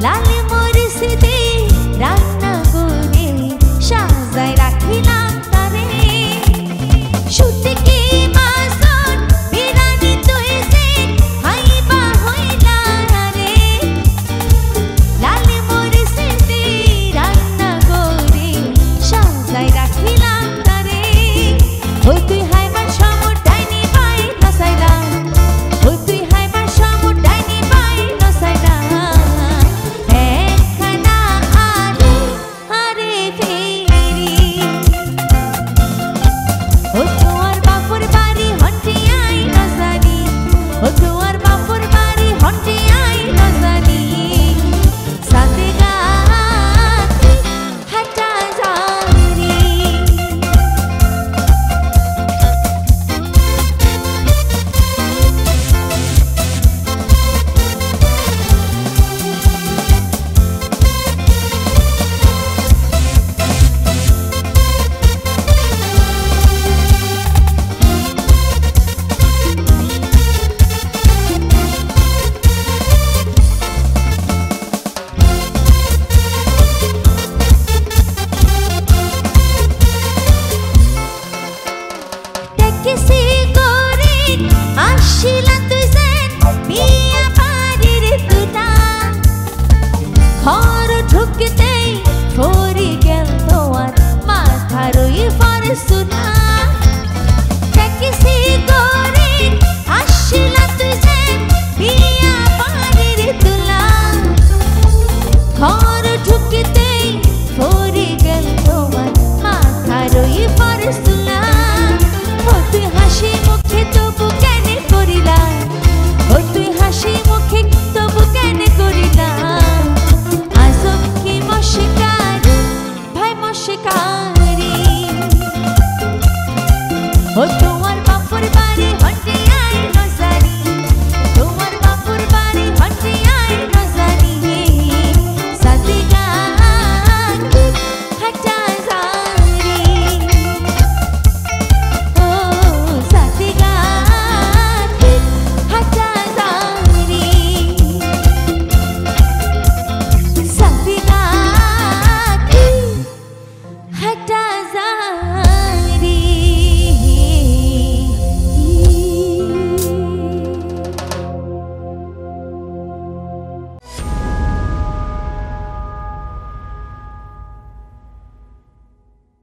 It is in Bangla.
লালি মরিচিতে রান্না করে সাজায় রাখিলাম তারে সুটকি মাছর বিরানি তৈছে খাইবা হইলা রে লালি মরিচিতে রান্না করে সাজায় রাখিলাম তারে ওই তুই হাইবার সমর ডাইনি ভাই নসাইলা ওই তুই হাইবার সমর ডাইনি ভাই নসাইলা একখানা আরে আরে ফেরি ও তোমার বাপুর বাড়ি হন্টি আই নজানি ও তোমার বাপুর বাড়ি হন্টি আই নজানি সাথে গাতি হাটা জারি দেখেছি করে আসিলা তুই যেন বিয়া বাড়ির তুতা ঘর ঢুকতেই ফরি গেল তোমার মাথার ওই ফরসুনা দেখেছি করে আসিলা তুই যেন বিয়া বাড়ির তুলা ঘর ঢুকতেই ফরি গেল তোমার মাথার ওই ফরসুনা ও তুই হাসি মুখে তবু কেন করিলা ও তুই হাসি মুখে তবু কেন করিলা আজব কি মশকারি ভাই মশকারি ও তোমার বাপুর বাড়ি হন্টি আই নজানি তোমার বাপুর বাড়ি হন্টি আই নজানি সাথে গাতি হাটা জারি ও সাথে গাতি হাটা জারি সাথে গাতি হাটা জারি